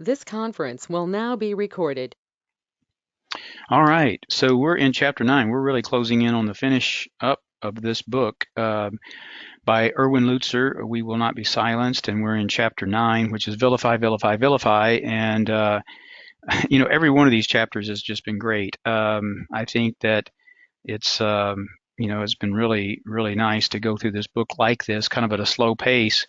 This conference will now be recorded. All right, so we're in chapter 9. We're really closing in on the finish up of this book by Erwin Lutzer, We Will Not Be Silenced, and we're in chapter 9, which is Vilify, Vilify, Vilify, and every one of these chapters has just been great. I think that it's been really, really nice to go through this book like this, kind of at a slow pace,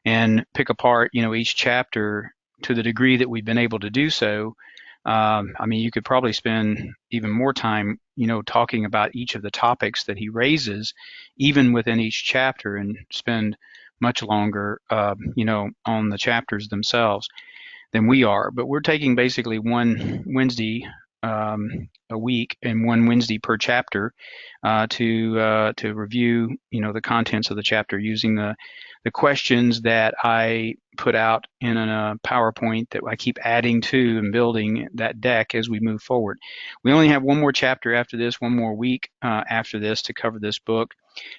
and pick apart, each chapter to the degree that we've been able to do so. I mean, you could probably spend even more time, talking about each of the topics that he raises, even within each chapter, and spend much longer, on the chapters themselves than we are. But we're taking basically one Wednesday a week and one Wednesday per chapter to review, the contents of the chapter using the questions that I put out in a PowerPoint that I keep adding to and building that deck as we move forward. We only have one more chapter after this, one more week after this to cover this book.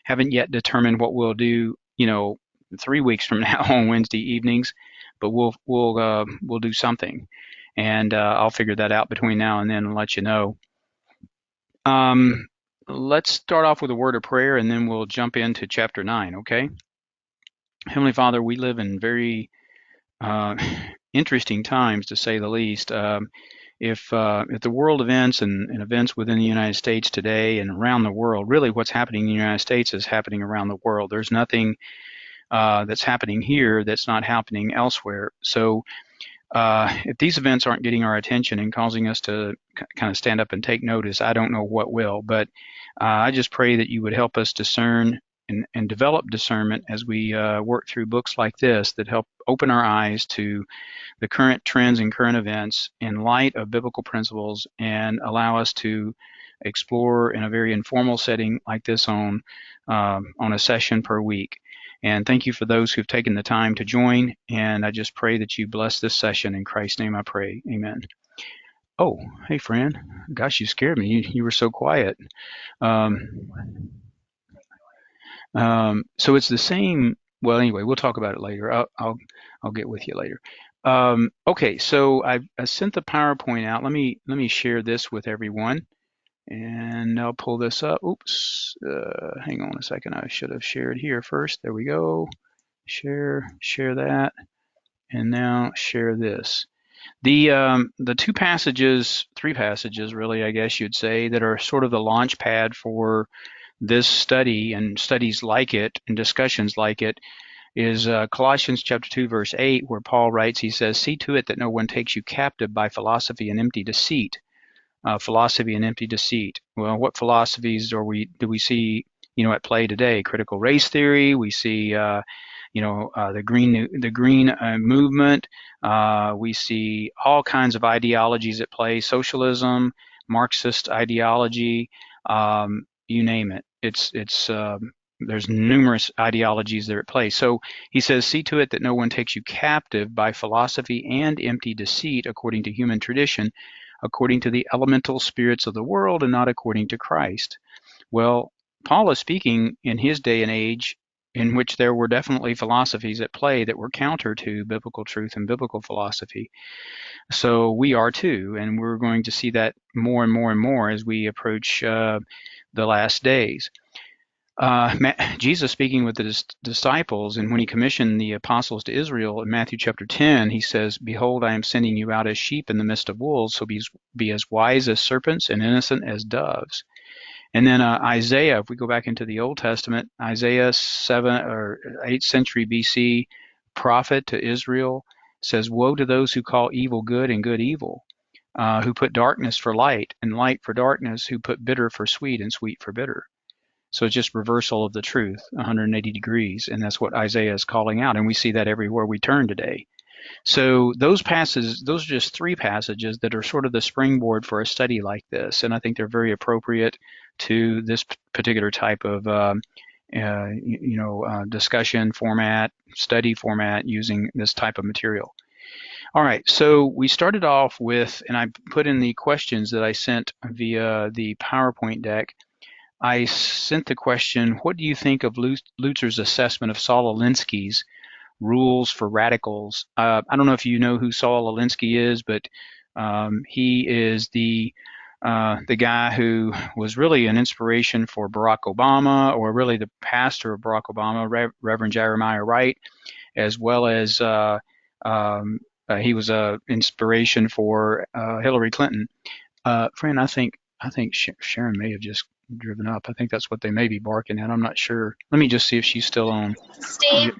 Haven't yet determined what we'll do, 3 weeks from now on Wednesday evenings, but we'll do something, and I'll figure that out between now and then and let you know. Let's start off with a word of prayer, and then we'll jump into chapter 9. Okay. Heavenly Father, we live in very interesting times, to say the least. If the world events and events within the United States today and around the world, really what's happening in the United States is happening around the world. There's nothing that's happening here that's not happening elsewhere. So if these events aren't getting our attention and causing us to kind of stand up and take notice, I don't know what will. But I just pray that you would help us discern and develop discernment as we work through books like this that help open our eyes to the current trends and current events in light of biblical principles, and allow us to explore in a very informal setting like this on a session per week. And thank you for those who've taken the time to join. And I just pray that you bless this session. In Christ's name I pray. Amen. Oh, hey, friend. Gosh, you scared me. You were so quiet. Um, so it's the same. Well, anyway, we'll talk about it later. I'll get with you later. Okay, so I sent the PowerPoint out. Let me share this with everyone, and I'll pull this up. Oops. Hang on a second. I should have shared here first. There we go. Share that, and now share this. The two passages, three passages really, I guess you'd say, that are sort of the launch pad for this study and studies like it and discussions like it is Colossians chapter 2 verse 8, where Paul writes, he says, "See to it that no one takes you captive by philosophy and empty deceit." Philosophy and empty deceit. Well, what philosophies do we see, at play today? Critical race theory. We see, the green movement. We see all kinds of ideologies at play: socialism, Marxist ideology, you name it. There's numerous ideologies that are at play. So he says, "See to it that no one takes you captive by philosophy and empty deceit, according to human tradition, according to the elemental spirits of the world, and not according to Christ." Well, Paul is speaking in his day and age in which there were definitely philosophies at play that were counter to biblical truth and biblical philosophy. So we are too, and we're going to see that more and more and more as we approach the last days. Jesus speaking with the disciples, and when he commissioned the apostles to Israel in Matthew chapter 10, he says, "Behold, I am sending you out as sheep in the midst of wolves, so be as wise as serpents and innocent as doves." And then Isaiah, if we go back into the Old Testament, Isaiah 7 or 8th century BC prophet to Israel says, "Woe to those who call evil good and good evil, who put darkness for light and light for darkness, who put bitter for sweet and sweet for bitter." So it's just reversal of the truth, 180 degrees, and that's what Isaiah is calling out, and we see that everywhere we turn today. So those passages, those are just three passages that are sort of the springboard for a study like this, and I think they're very appropriate to this particular type of discussion format, study format, using this type of material. All right, so we started off with, and I put in the questions that I sent via the PowerPoint deck. I sent the question, what do you think of Lutzer's assessment of Saul Alinsky's rules for radicals. I don't know if you know who Saul Alinsky is, but he is the guy who was really an inspiration for Barack Obama, or really the pastor of Barack Obama, Reverend Jeremiah Wright, as well as he was a inspiration for Hillary Clinton. Friend, I think Sharon may have just driven up. I think that's what they may be barking at. I'm not sure. Let me just see if she's still on. Steve,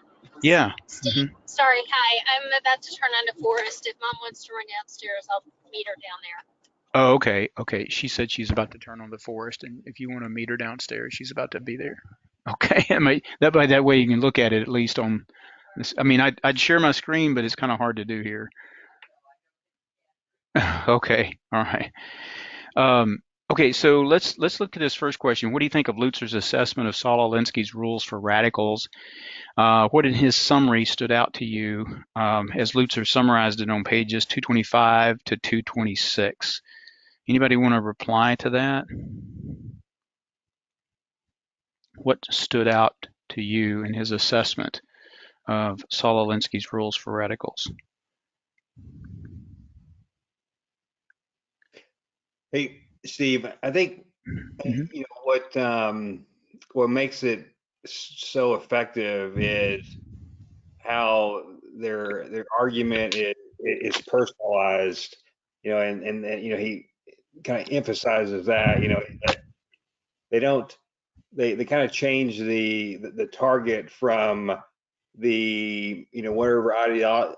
Yeah. Steve, sorry, hi. I'm about to turn onto Forest. If Mom wants to run downstairs, I'll meet her down there. Oh, okay. Okay. She said she's about to turn on the forest, and if you want to meet her downstairs, she's about to be there. Okay. That way you can look at it at least on this. I mean, I'd share my screen, but it's kind of hard to do here. Okay. All right. Um, okay. So let's look at this first question. What do you think of Lutzer's assessment of Saul Alinsky's rules for radicals? What in his summary stood out to you as Lutzer summarized it on pages 225 to 226? Anybody want to reply to that? What stood out to you in his assessment of Saul Alinsky's rules for radicals? Hey, Steve, I think Mm-hmm. what makes it so effective is how their argument is personalized, and he kind of emphasizes that, that they don't they kind of change the target from the whatever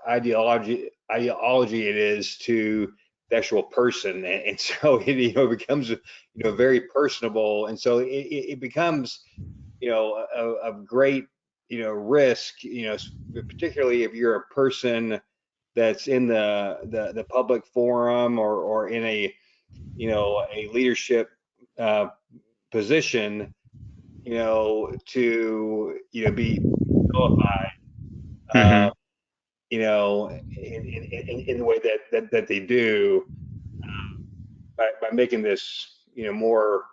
ideology it is to the actual person, and so it becomes very personable, and so it becomes a great risk, particularly if you're a person that's in the public forum, or in a leadership position, to be vilified, Mm-hmm. in the way that they do, by making this more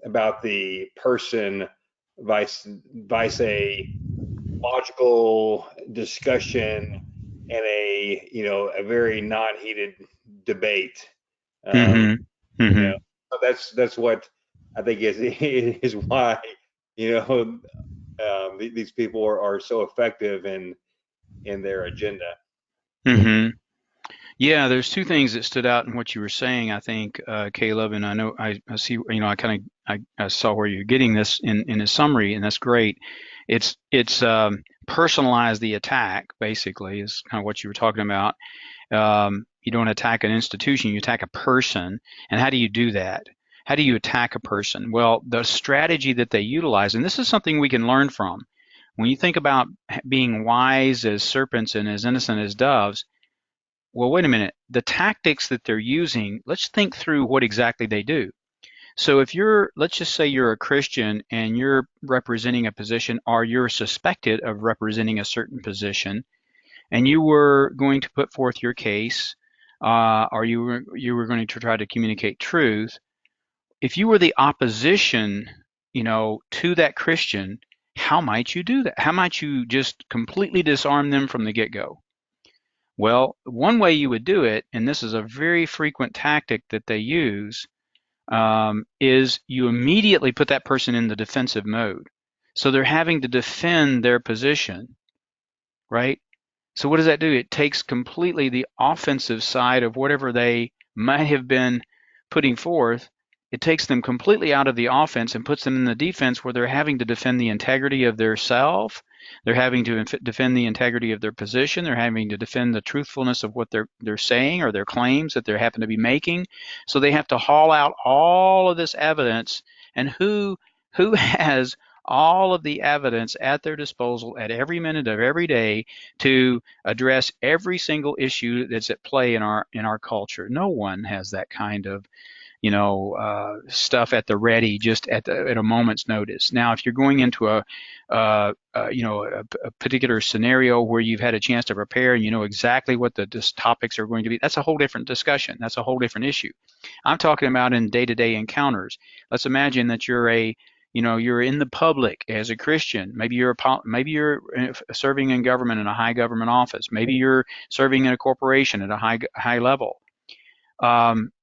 about the person, vice a logical discussion, and a very non-heated debate. Um, Mm-hmm. you Mm-hmm. know, so that's what I think is why these people are so effective in their agenda. Mm-hmm. Yeah, there's two things that stood out in what you were saying, I think, Caleb, and I know I see, I kind of I saw where you're getting this in a summary, and that's great. It's personalize the attack, basically, is kind of what you were talking about. You don't attack an institution, you attack a person. And how do you do that? How do you attack a person? Well, the strategy that they utilize, and this is something we can learn from. When you think about being wise as serpents and as innocent as doves, well, wait a minute. The tactics that they're using, let's think through what exactly they do. So if let's just say you're a Christian and you're representing a position, or you're suspected of representing a certain position, and you were going to put forth your case, or you were going to try to communicate truth. If you were the opposition, to that Christian, how might you do that? How might you just completely disarm them from the get-go? Well, one way you would do it, and this is a very frequent tactic that they use, is you immediately put that person in the defensive mode. So they're having to defend their position, right? So what does that do? It takes completely the offensive side of whatever they might have been putting forth. It takes them completely out of the offense and puts them in the defense, where they're having to defend the integrity of their self. They're having to defend the integrity of their position. They're having to defend the truthfulness of what they're saying, or their claims that they happen to be making. So they have to haul out all of this evidence. And who has all of the evidence at their disposal at every minute of every day to address every single issue that's at play in our culture? No one has that kind of stuff at the ready, just at a moment's notice. Now, if you're going into a particular scenario where you've had a chance to prepare and you know exactly what the topics are going to be, that's a whole different discussion. That's a whole different issue. I'm talking about in day-to-day encounters. Let's imagine that you're You're in the public as a Christian. Maybe you're serving in government in a high government office. Maybe you're serving in a corporation at a high level.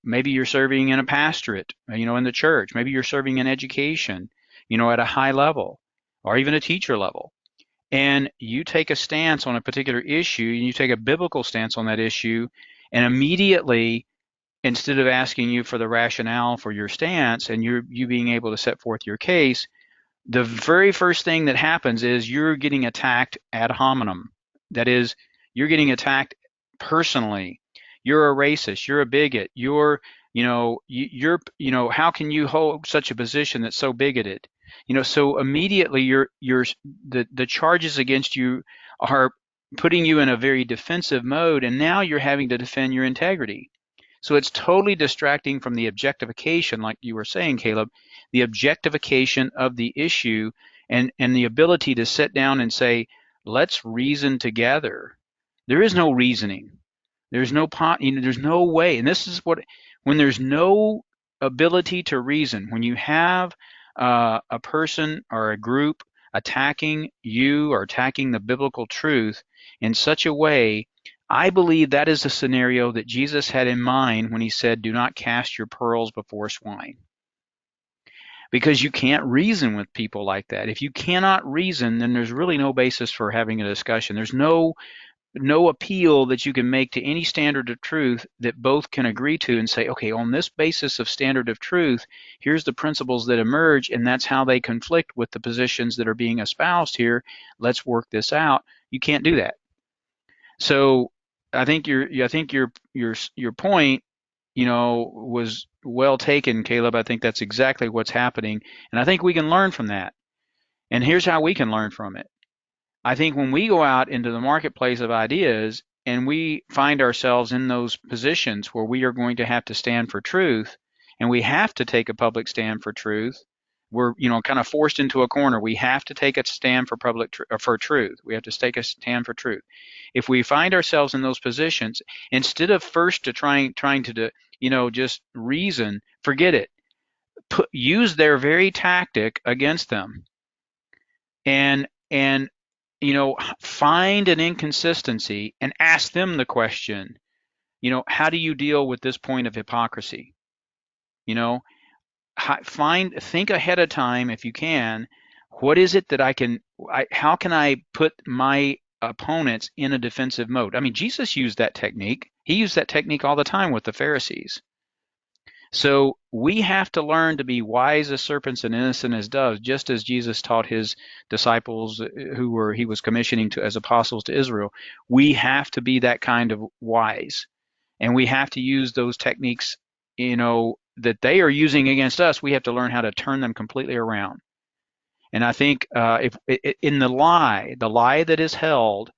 Maybe you're serving in a pastorate, in the church. Maybe you're serving in education, at a high level, or even a teacher level. And you take a stance on a particular issue, and you take a biblical stance on that issue, and immediately, instead of asking you for the rationale for your stance and you being able to set forth your case, the very first thing that happens is you're getting attacked ad hominem. That is, you're getting attacked personally. You're a racist. You're a bigot. How can you hold such a position that's so bigoted? So immediately the charges against you are putting you in a very defensive mode, and now you're having to defend your integrity. So it's totally distracting from the objectification, like you were saying, Caleb, the objectification of the issue and the ability to sit down and say, let's reason together. There is no reasoning. There's there's no way. And this is when there's no ability to reason, when you have a person or a group attacking you or attacking the biblical truth in such a way, I believe that is the scenario that Jesus had in mind when he said, do not cast your pearls before swine. Because you can't reason with people like that. If you cannot reason, then there's really no basis for having a discussion. There's no appeal that you can make to any standard of truth that both can agree to and say, okay, on this basis of standard of truth, here's the principles that emerge, and that's how they conflict with the positions that are being espoused here. Let's work this out. You can't do that. So I think your point, was well taken, Caleb. I think that's exactly what's happening, and I think we can learn from that. And here's how we can learn from it. I think when we go out into the marketplace of ideas and we find ourselves in those positions where we are going to have to stand for truth, and we have to take a public stand for truth, we're kind of forced into a corner. We have to take a stand for for truth. We have to take a stand for truth. If we find ourselves in those positions, instead of first to trying to just reason, forget it. Use their very tactic against them, and find an inconsistency and ask them the question, how do you deal with this point of hypocrisy? Think ahead of time if you can. What is it that how can I put my opponents in a defensive mode? I mean, Jesus used that technique. He used that technique all the time with the Pharisees. So we have to learn to be wise as serpents and innocent as doves, just as Jesus taught his disciples he was commissioning as apostles to Israel. We have to be that kind of wise, and we have to use those techniques, that they are using against us. We have to learn how to turn them completely around. And I think if in the lie that is held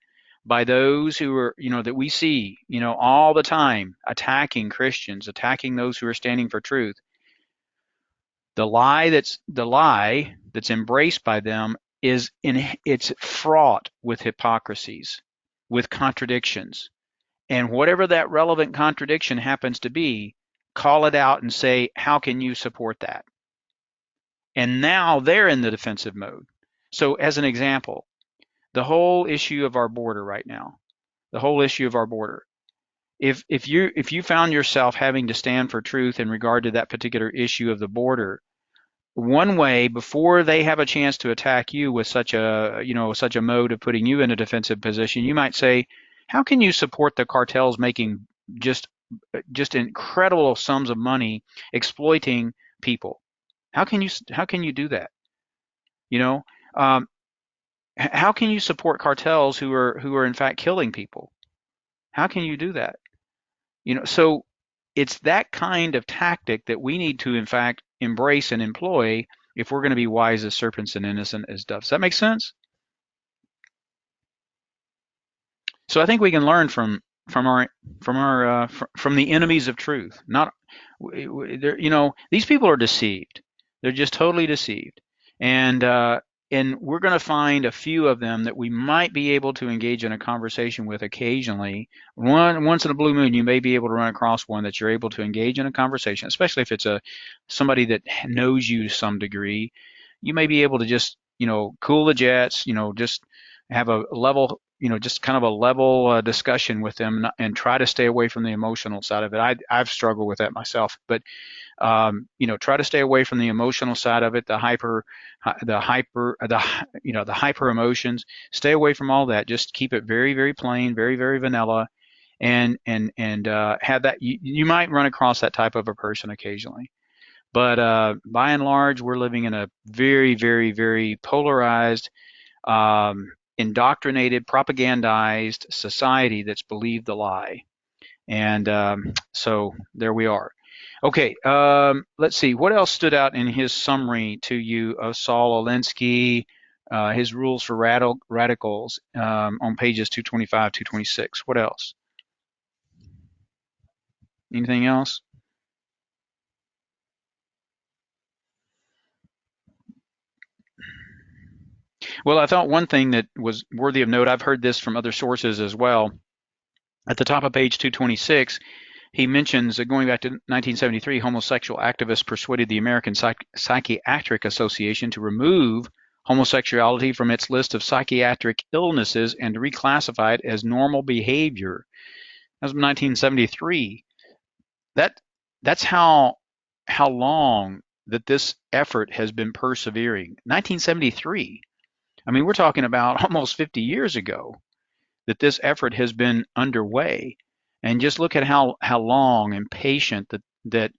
by those who are, that we see, all the time attacking Christians, attacking those who are standing for truth. The lie that's embraced by them it's fraught with hypocrisies, with contradictions. And whatever that relevant contradiction happens to be, call it out and say, how can you support that? And now they're in the defensive mode. So as an example, the whole issue of our border right now, if you found yourself having to stand for truth in regard to that particular issue of the border, one way, before they have a chance to attack you with such a mode of putting you in a defensive position, you might say, how can you support the cartels making just incredible sums of money exploiting people? How can you do that? How can you support cartels who are in fact killing people? How can you do that? So it's that kind of tactic that we need to in fact embrace and employ if we're going to be wise as serpents and innocent as doves. Does that make sense? So I think we can learn from the enemies of truth. Not, these people are deceived. They're just totally deceived, and we're going to find a few of them that we might be able to engage in a conversation with occasionally. Once in a blue moon, you may be able to run across one that you're able to engage in a conversation, especially if it's somebody that knows you to some degree. you may be able to just, cool the jets, just have a level, just kind of a level discussion with them, and try to stay away from the emotional side of it. I've struggled with that myself, but try to stay away from the emotional side of it, the hyper emotions. Stay away from all that. Just keep it very, very plain, very, very vanilla, and have that. You might run across that type of a person occasionally, but by and large, we're living in a very, very, very polarized, indoctrinated, propagandized society that's believed the lie. And so there we are. Okay, let's see. What else stood out in his summary to you of Saul Alinsky, his rules for radicals, on pages 225, 226? What else? Anything else? Well, I thought one thing that was worthy of note, I've heard this from other sources as well. At the top of page 226, he mentions that going back to 1973, homosexual activists persuaded the American Psychiatric Association to remove homosexuality from its list of psychiatric illnesses and to reclassify it as normal behavior. That was 1973. That's how long that this effort has been persevering. 1973. I mean, we're talking about almost 50 years ago that this effort has been underway. And just look at how long and patient that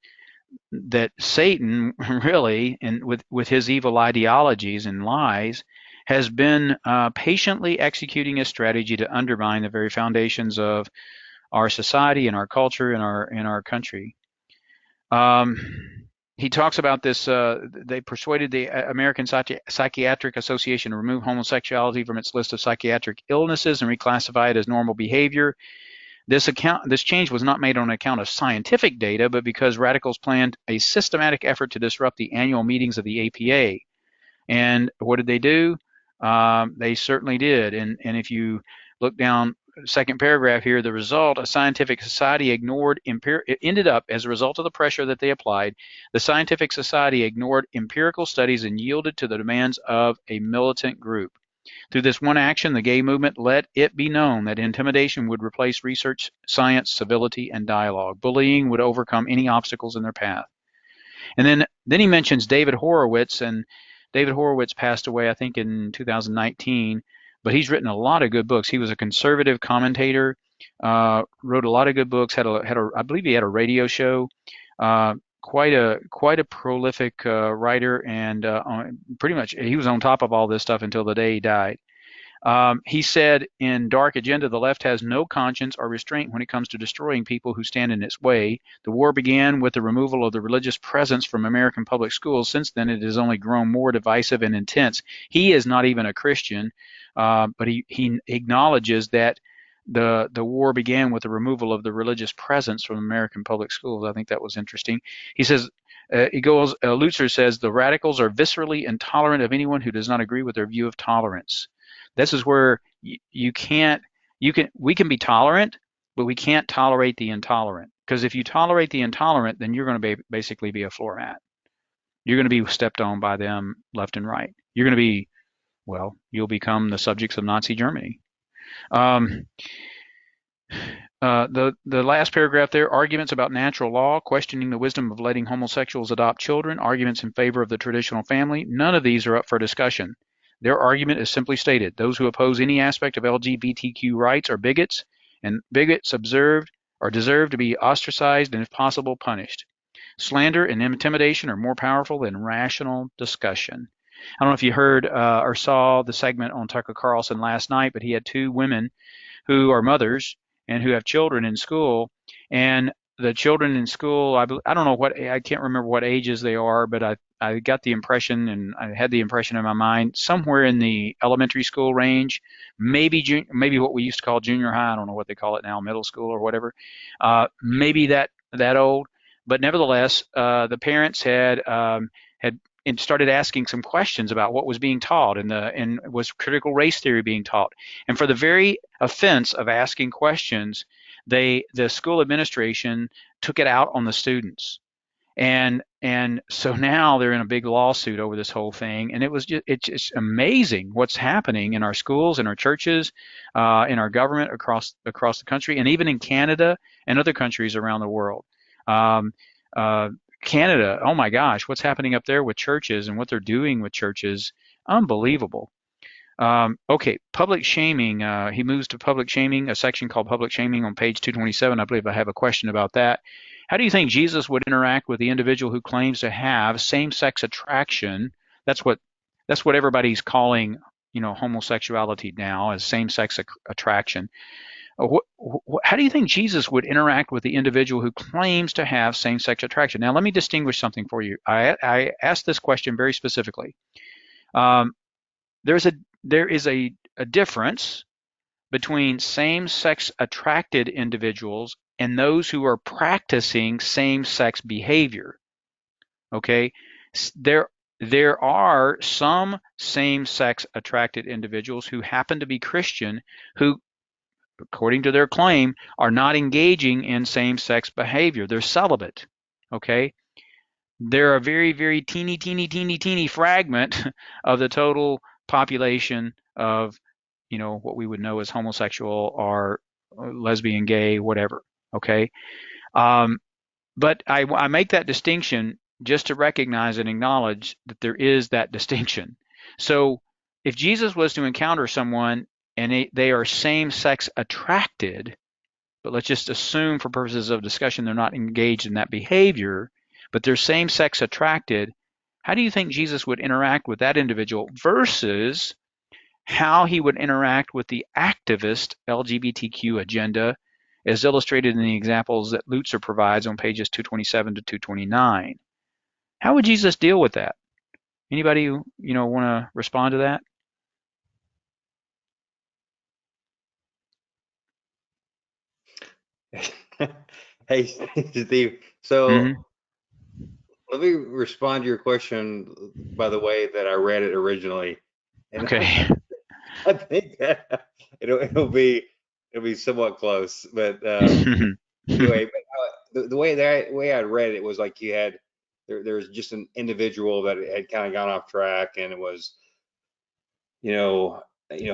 Satan really, and with his evil ideologies and lies, has been patiently executing a strategy to undermine the very foundations of our society and our culture and our country. He talks about this. They persuaded the American Psychiatric Association to remove homosexuality from its list of psychiatric illnesses and reclassify it as normal behavior. This change was not made on account of scientific data, but because radicals planned a systematic effort to disrupt the annual meetings of the APA. And what did they do? They certainly did. And if you look down, second paragraph here, the result, a scientific society it ended up, as a result of the pressure that they applied, the scientific society ignored empirical studies and yielded to the demands of a militant group. Through this one action, the gay movement let it be known that intimidation would replace research, science, civility, and dialogue. Bullying would overcome any obstacles in their path. And then he mentions David Horowitz, and David Horowitz passed away, I think, in 2019, but he's written a lot of good books. He was a conservative commentator, wrote a lot of good books, I believe he had a radio show, quite a prolific writer, and pretty much he was on top of all this stuff until the day he died. He said in Dark Agenda, the left has no conscience or restraint when it comes to destroying people who stand in its way. The war began with the removal of the religious presence from American public schools. Since then, it has only grown more divisive and intense. He is not even a Christian, but he acknowledges that the war began with the removal of the religious presence from American public schools. I think that was interesting. He says, Lutzer says, the radicals are viscerally intolerant of anyone who does not agree with their view of tolerance. This is where we can be tolerant, but we can't tolerate the intolerant. Because if you tolerate the intolerant, then you're going to basically be a floor mat. You're going to be stepped on by them left and right. You're going to be, well, you'll become the subjects of Nazi Germany. The last paragraph there, arguments about natural law, questioning the wisdom of letting homosexuals adopt children, arguments in favor of the traditional family, none of these are up for discussion. Their argument is simply stated. Those who oppose any aspect of LGBTQ rights are bigots, and bigots deserve to be ostracized and, if possible, punished. Slander and intimidation are more powerful than rational discussion. I don't know if you heard or saw the segment on Tucker Carlson last night, but he had two women who are mothers and who have children in school, and the children in school, I don't know I can't remember what ages they are, but I got the impression, and I had the impression in my mind, somewhere in the elementary school range, maybe what we used to call junior high. I don't know what they call it now, middle school or whatever. Maybe that old, but nevertheless, the parents had started asking some questions about what was being taught, and was critical race theory being taught. And for the very offense of asking questions, the school administration took it out on the students. And so now they're in a big lawsuit over this whole thing, and it's just amazing what's happening in our schools, in our churches, in our government across the country, and even in Canada and other countries around the world. Um, uh, Canada, oh my gosh, what's happening up there with churches and what they're doing with churches, unbelievable. Okay, public shaming. He moves to public shaming, a section called public shaming on page 227. I believe I have a question about that. How do you think Jesus would interact with the individual who claims to have same-sex attraction? That's what everybody's calling, homosexuality now, as same-sex attraction. How do you think Jesus would interact with the individual who claims to have same-sex attraction? Now, let me distinguish something for you. I asked this question very specifically. Um, there's a there is a difference between same-sex attracted individuals and those who are practicing same-sex behavior. Okay, there are some same-sex attracted individuals who happen to be Christian who, according to their claim, are not engaging in same-sex behavior. They're celibate. Okay, they're a very, very teeny fragment of the total population of, what we would know as homosexual or lesbian, gay, whatever. Okay. Um, but I make that distinction just to recognize and acknowledge that there is that distinction. So if Jesus was to encounter someone and they are same-sex attracted, but let's just assume for purposes of discussion they're not engaged in that behavior, but they're same-sex attracted, how do you think Jesus would interact with that individual versus how he would interact with the activist LGBTQ agenda, as illustrated in the examples that Lutzer provides on pages 227 to 229? How would Jesus deal with that? Anybody want to respond to that? Hey, Steve. So Mm-hmm. let me respond to your question by the way that I read it originally, and Okay. I think that it'll be somewhat close. But anyway, but the way I read it was like you had there's just an individual that had kind of gone off track, and it was you know,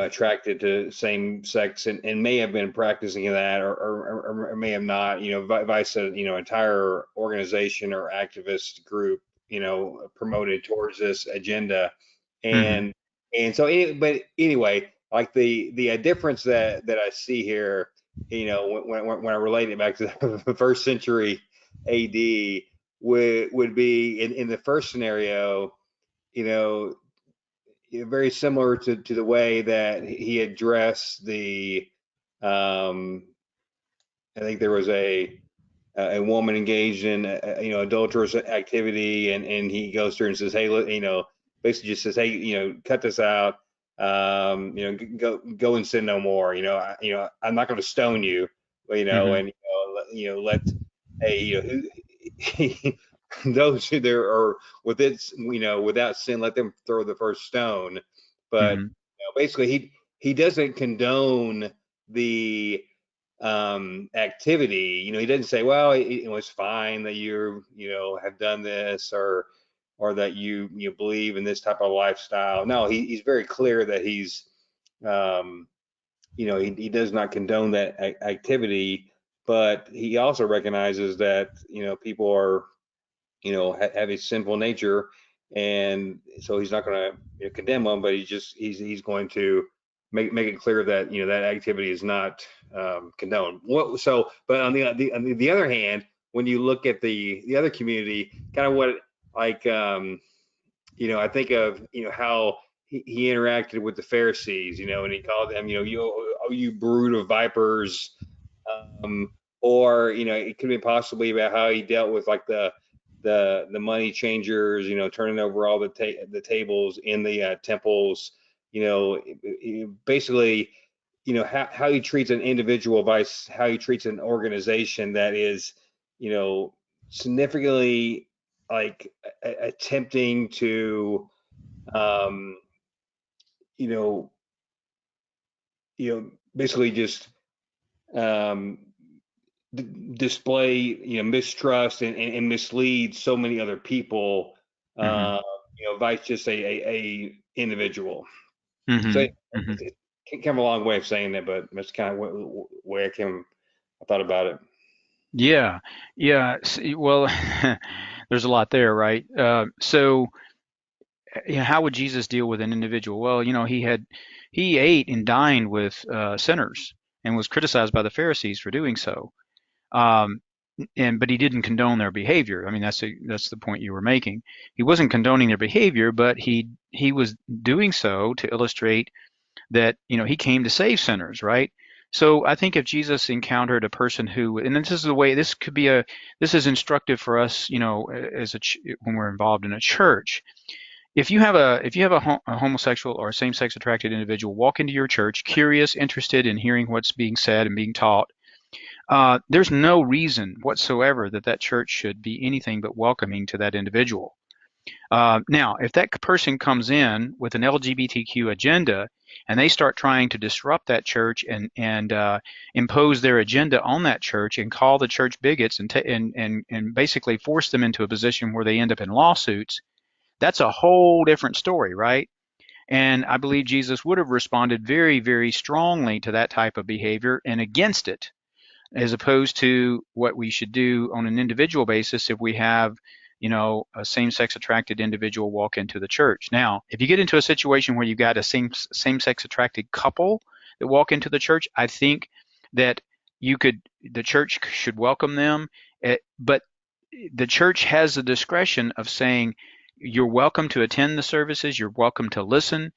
attracted to same sex and may have been practicing that or may have not, vice a, entire organization or activist group, promoted towards this agenda. Mm-hmm. And, but anyway, like the difference that I see here, when I relate it back to the first century AD would be in the first scenario, you know, very similar to the way that he addressed the I think there was a woman engaged in adulterous activity, and he goes through and says, hey, look, basically just says, hey, cut this out, go and sin no more, I'm not going to stone you, Mm-hmm. and let hey, those who there are with it, without sin, let them throw the first stone. But Mm-hmm. basically, he doesn't condone the activity. He doesn't say, well, it was fine that have done this, or that you believe in this type of lifestyle. No, he's very clear that he's um, he does not condone that activity, but he also recognizes that people are have a sinful nature, and so he's not going to condemn them, but he's going to make it clear that that activity is not condoned. But on the other hand, when you look at the other community, kind of what like I think of how he interacted with the Pharisees, and he called them, you brood of vipers, um, or it could be possibly about how he dealt with like the money changers, turning over all the tables in the temples, basically, how he treats an individual by how he treats an organization that is, significantly like attempting to, um, you know, basically just um, display, mistrust and mislead so many other people, Mm-hmm. vice just a individual. So Mm-hmm. Mm-hmm. it kind of a long way of saying that, but that's kind of way I thought about it. Yeah. Yeah. Well, there's a lot there, right? So, how would Jesus deal with an individual? Well, he ate and dined with sinners and was criticized by the Pharisees for doing so. Um, but he didn't condone their behavior. I mean, that's the point you were making. He wasn't condoning their behavior, but he was doing so to illustrate that he came to save sinners, right? So I think if Jesus encountered a person who, and this is the way this is instructive for us, when we're involved in a church. If you have a homosexual or a same-sex attracted individual walk into your church, curious, interested in hearing what's being said and being taught, there's no reason whatsoever that church should be anything but welcoming to that individual. Now, if that person comes in with an LGBTQ agenda and they start trying to disrupt that church and impose their agenda on that church and call the church bigots and basically force them into a position where they end up in lawsuits, that's a whole different story, right? And I believe Jesus would have responded very, very strongly to that type of behavior and against it, as opposed to what we should do on an individual basis if we have, a same-sex attracted individual walk into the church. Now, if you get into a situation where you've got a same-sex attracted couple that walk into the church, I think that the church should welcome them, but the church has the discretion of saying, you're welcome to attend the services, you're welcome to listen.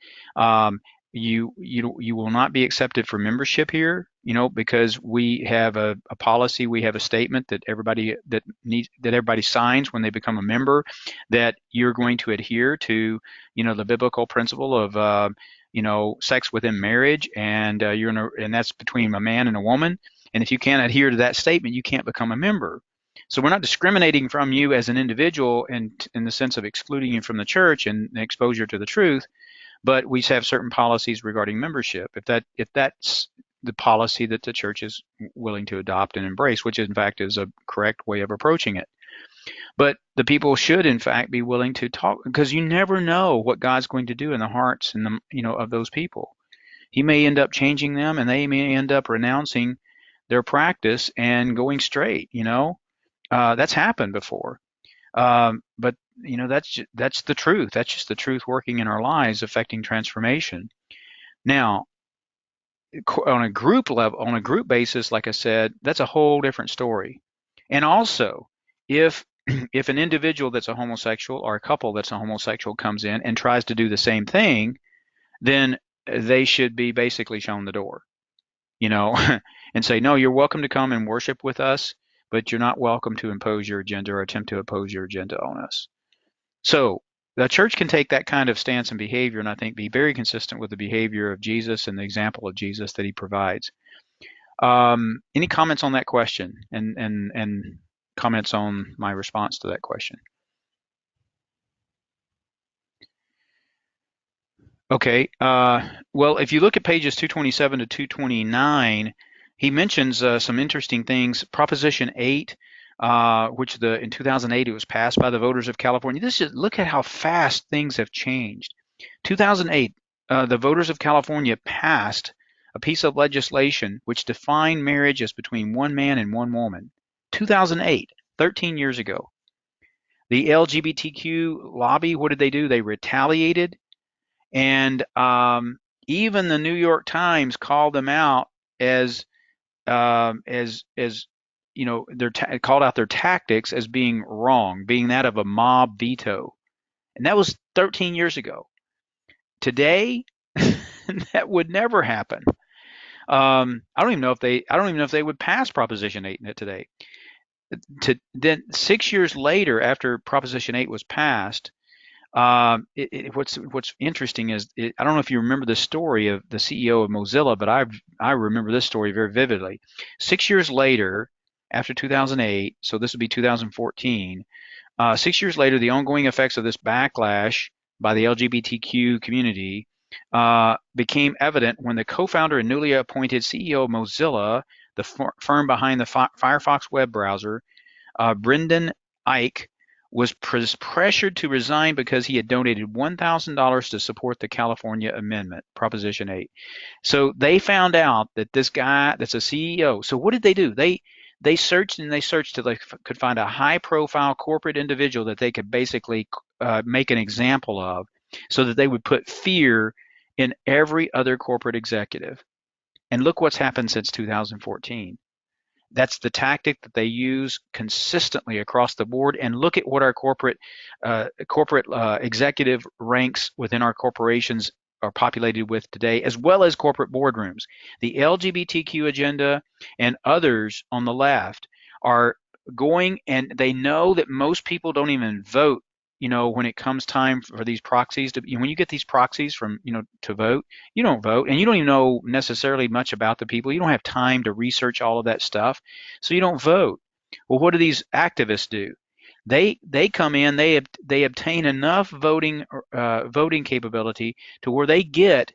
You will not be accepted for membership here, because we have a policy, we have a statement that everybody signs when they become a member, that you're going to adhere to, the biblical principle of sex within marriage, and and that's between a man and a woman. And if you can't adhere to that statement, you can't become a member. So we're not discriminating from you as an individual in the sense of excluding you from the church and exposure to the truth, but we have certain policies regarding membership. If that's the policy that the church is willing to adopt and embrace, which in fact is a correct way of approaching it. But the people should in fact be willing to talk, because you never know what God's going to do in the hearts and of those people. He may end up changing them, and they may end up renouncing their practice and going straight. That's happened before. But that's the truth. That's just the truth working in our lives, affecting transformation. Now, on a group level, on a group basis, like I said, that's a whole different story. And also, if if an individual that's a homosexual or a couple that's a homosexual comes in and tries to do the same thing, then they should be basically shown the door, and say, no, you're welcome to come and worship with us, but you're not welcome to impose your agenda or attempt to impose your agenda on us. So the church can take that kind of stance and behavior, and I think be very consistent with the behavior of Jesus and the example of Jesus that he provides. Any comments on that question, and comments on my response to that question? Okay. Well, if you look at pages 227 to 229, he mentions some interesting things. Proposition 8, which in 2008 it was passed by the voters of California. Look at how fast things have changed. 2008, the voters of California passed a piece of legislation which defined marriage as between one man and one woman. 2008, 13 years ago. The LGBTQ lobby, what did they do? They retaliated. And even the New York Times called them out as called out their tactics as being wrong, being that of a mob veto. And that was 13 years ago. Today, that would never happen. I don't even know if they would pass Proposition 8 today. Then 6 years later, after Proposition 8 was passed, what's interesting is, I don't know if you remember the story of the CEO of Mozilla, but I remember this story very vividly. 6 years later, after 2008, so this would be 2014. 6 years later, the ongoing effects of this backlash by the LGBTQ community became evident when the co-founder and newly appointed CEO of Mozilla, the firm behind the Firefox web browser, Brendan Ike, was pressured to resign because he had donated $1,000 to support the California Amendment, Proposition 8. So they found out that this guy that's a CEO. So what did they do? They searched and they searched till they could find a high-profile corporate individual that they could basically make an example of, so that they would put fear in every other corporate executive. And look what's happened since 2014. That's the tactic that they use consistently across the board. And look at what our corporate executive ranks within our corporations are populated with today, as well as corporate boardrooms. The LGBTQ agenda and others on the left are going, and they know that most people don't even vote, when it comes time for these proxies when you get these proxies from, to vote, you don't vote, and you don't even know necessarily much about the people. You don't have time to research all of that stuff, so you don't vote. Well, what do these activists do? They come in, they obtain enough voting capability to where they get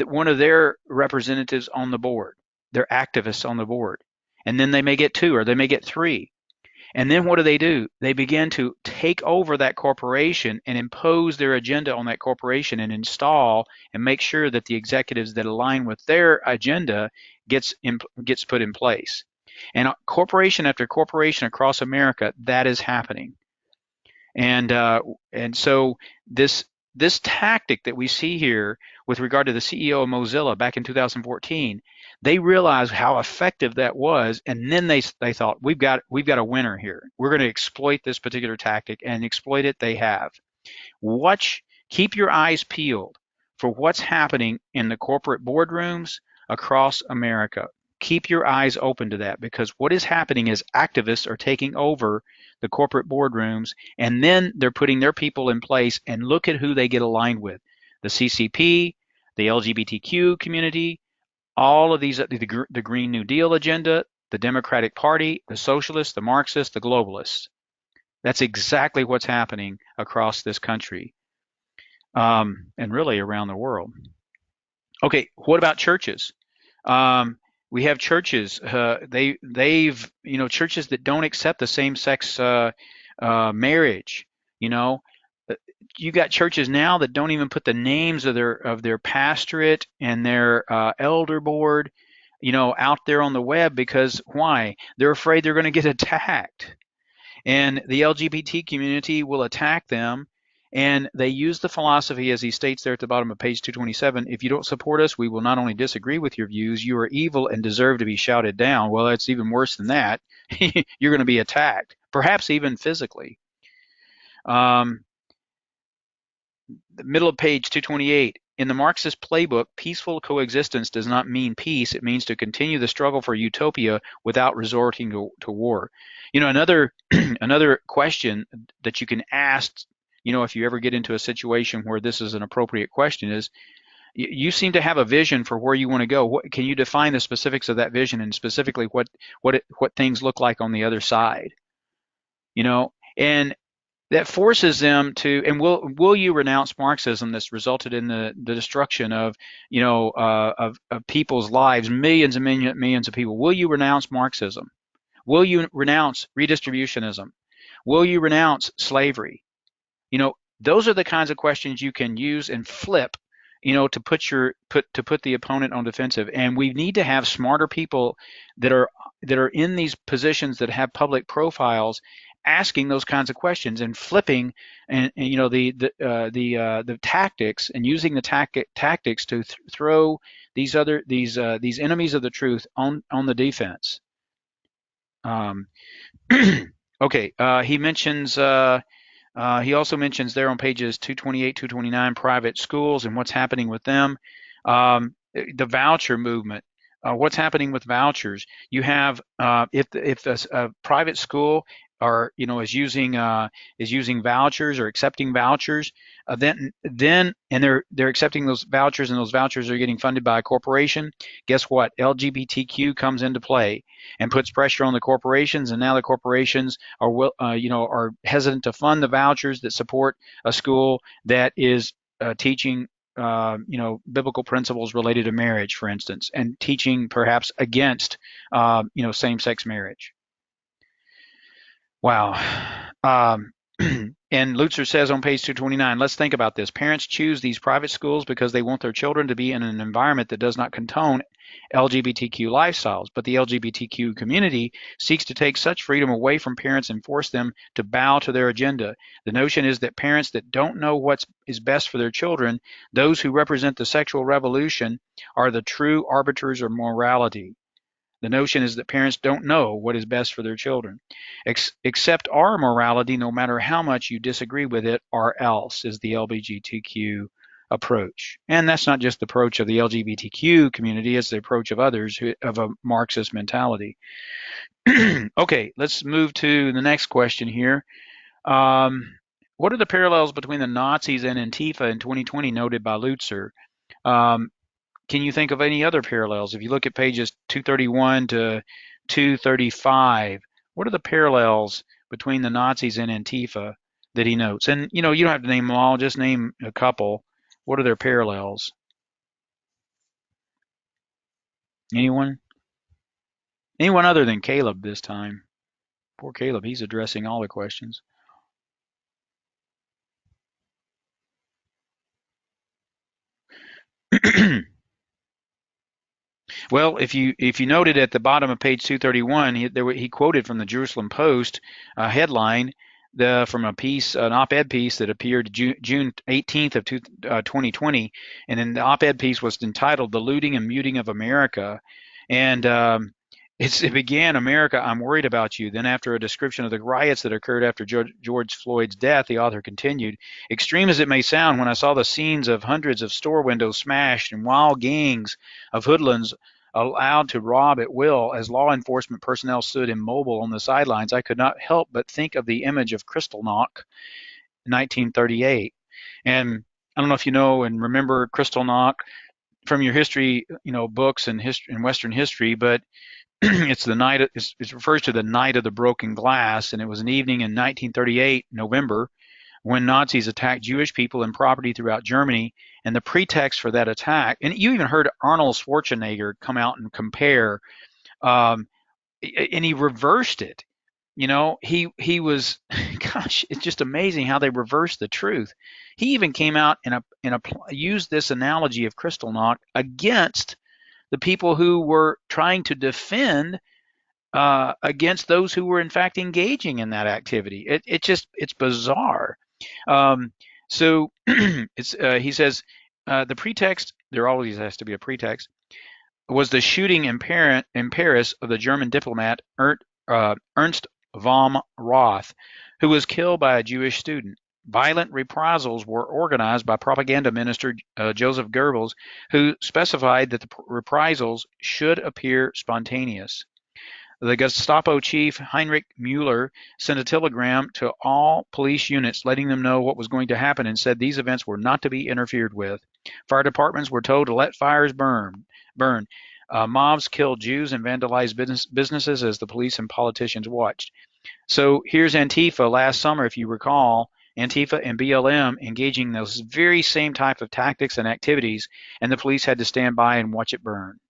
one of their representatives on the board, their activists on the board, and then they may get 2 or they may get 3. And then what do? They begin to take over that corporation and impose their agenda on that corporation and install and make sure that the executives that align with their agenda gets put in place. And corporation after corporation across America, that is happening. And so this tactic that we see here with regard to the CEO of Mozilla back in 2014, they realized how effective that was, and then they thought, we've got a winner here. We're going to exploit this particular tactic, and exploit it they have. Keep your eyes peeled for what's happening in the corporate boardrooms across America. Keep your eyes open to that, because what is happening is activists are taking over the corporate boardrooms, and then they're putting their people in place, and look at who they get aligned with. The CCP, the LGBTQ community, all of these, the Green New Deal agenda, the Democratic Party, the socialists, the Marxists, the globalists. That's exactly what's happening across this country, and really around the world. Okay, what about churches? We have churches. They've churches that don't accept the same-sex marriage. You got churches now that don't even put the names of their pastorate and their elder board, out there on the web, because why? They're afraid they're going to get attacked, and the LGBT community will attack them. And they use the philosophy, as he states there at the bottom of page 227, if you don't support us, we will not only disagree with your views, you are evil and deserve to be shouted down. Well, it's even worse than that. You're going to be attacked, perhaps even physically. The middle of page 228, in the Marxist playbook, peaceful coexistence does not mean peace. It means to continue the struggle for utopia without resorting to war. Another question that you can ask, if you ever get into a situation where this is an appropriate question, is you seem to have a vision for where you want to go. Can you define the specifics of that vision, and specifically what things look like on the other side? And that forces them to, and will you renounce Marxism that's resulted in the destruction of people's lives, millions and millions of people? Will you renounce Marxism? Will you renounce redistributionism? Will you renounce slavery? Those are the kinds of questions you can use and flip, to put the opponent on defensive. And we need to have smarter people that are in these positions that have public profiles, asking those kinds of questions and flipping, and the tactics, and using the tactics to throw these enemies of the truth on the defense. Okay, he also mentions there on pages 228, 229, private schools and what's happening with them. The voucher movement. What's happening with vouchers? You have if a private school is using vouchers or accepting vouchers, then and they're accepting those vouchers, and those vouchers are getting funded by a corporation. Guess what? LGBTQ comes into play and puts pressure on the corporations, and now the corporations are hesitant to fund the vouchers that support a school that is teaching biblical principles related to marriage, for instance, and teaching perhaps against, same-sex marriage. Wow. Um, and Lutzer says on page 229, let's think about this. Parents choose these private schools because they want their children to be in an environment that does not condone LGBTQ lifestyles, but the LGBTQ community seeks to take such freedom away from parents and force them to bow to their agenda. The notion is that parents that don't know what is best for their children, those who represent the sexual revolution, are the true arbiters of morality. The notion is that parents don't know what is best for their children. Accept our morality no matter how much you disagree with it, or else, is the LGBTQ approach. And that's not just the approach of the LGBTQ community, it's the approach of others of a Marxist mentality. Okay, let's move to the next question here. What are the parallels between the Nazis and Antifa in 2020 noted by Lutzer? Can you think of any other parallels? If you look at pages 231 to 235, what are the parallels between the Nazis and Antifa that he notes? And, you don't have to name them all, just name a couple. What are their parallels? Anyone? Anyone other than Caleb this time? Poor Caleb, he's addressing all the questions. Well, if you noted at the bottom of page 231, he quoted from the Jerusalem Post headline from an op-ed piece that appeared June 18th of 2020, and then the op-ed piece was entitled "The Looting and Muting of America," and it began, "America, I'm worried about you." Then, after a description of the riots that occurred after George Floyd's death, the author continued, "Extreme as it may sound, when I saw the scenes of hundreds of store windows smashed and wild gangs of hoodlums allowed to rob at will as law enforcement personnel stood immobile on the sidelines, I could not help but think of the image of Kristallnacht, 1938. And I don't know if you know and remember Kristallnacht from your history, books and Western history, but it's the night. It refers to the night of the broken glass, and it was an evening in 1938, November, when Nazis attacked Jewish people and property throughout Germany. And the pretext for that attack, and you even heard Arnold Schwarzenegger come out and compare, and he reversed it. He was, gosh, it's just amazing how they reversed the truth. He even came out and used this analogy of Kristallnacht against the people who were trying to defend against those who were in fact engaging in that activity. It's bizarre. So he says the pretext, there always has to be a pretext, was the shooting in Paris of the German diplomat Ernst von Roth, who was killed by a Jewish student. Violent reprisals were organized by propaganda minister Joseph Goebbels, who specified that the reprisals should appear spontaneous. The Gestapo chief Heinrich Müller sent a telegram to all police units letting them know what was going to happen and said these events were not to be interfered with. Fire departments were told to let fires burn. Mobs killed Jews and vandalized businesses as the police and politicians watched. So here's Antifa last summer, if you recall, Antifa and BLM engaging those very same type of tactics and activities, and the police had to stand by and watch it burn.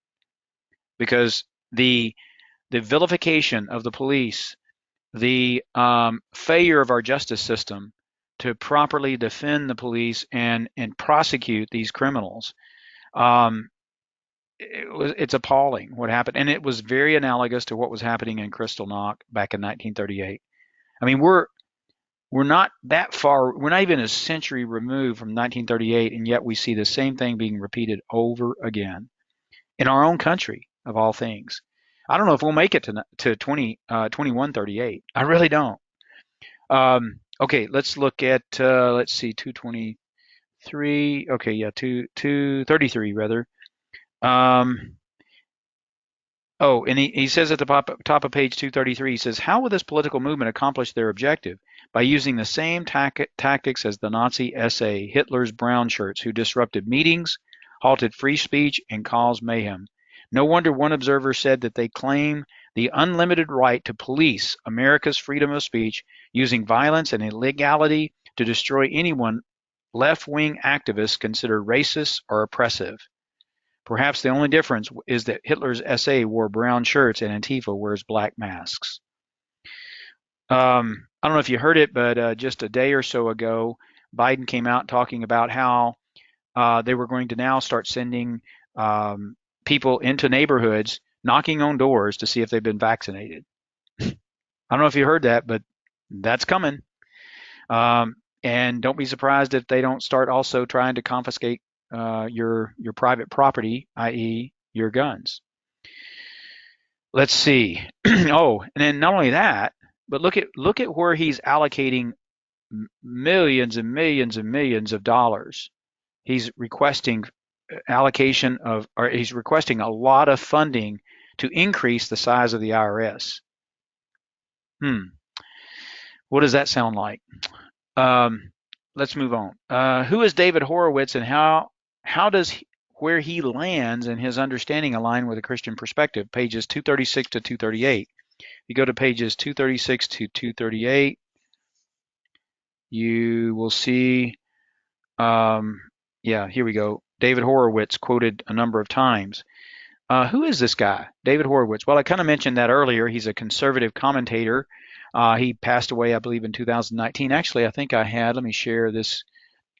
Because the vilification of the police, the failure of our justice system to properly defend the police and prosecute these criminals, it's appalling what happened. And it was very analogous to what was happening in Kristallnacht back in 1938. I mean, we're not that far, we're not even a century removed from 1938, and yet we see the same thing being repeated over again in our own country, of all things. I don't know if we'll make it to 2138. I really don't. Okay, let's look at, let's see, 223. Okay, yeah, 233 rather. Oh, and he says at the top of page 233, he says, how will this political movement accomplish their objective? By using the same tactics as the Nazi SA, Hitler's brown shirts, who disrupted meetings, halted free speech, and caused mayhem. No wonder one observer said that they claim the unlimited right to police America's freedom of speech, using violence and illegality to destroy anyone left-wing activists consider racist or oppressive. Perhaps the only difference is that Hitler's SA wore brown shirts and Antifa wears black masks. I don't know if you heard it, but just a day or so ago, Biden came out talking about how they were going to now start sending people into neighborhoods, knocking on doors to see if they've been vaccinated. I don't know if you heard that, but that's coming. And don't be surprised if they don't start also trying to confiscate your private property, i.e., your guns. Let's see. Oh, and then not only that, but look at where he's allocating millions and millions and millions of dollars. He's requesting allocation of, or he's requesting a lot of funding to increase the size of the IRS. What does that sound like? Let's move on. Who is David Horowitz, and how does where he lands and his understanding align with a Christian perspective? Pages 236 to 238. You go to pages 236 to 238, you will see, yeah, here we go. David Horowitz quoted a number of times. Who is this guy, David Horowitz? Well, I kind of mentioned that earlier. He's a conservative commentator. He passed away, I believe, in 2019. Actually, I think I had, let me share this.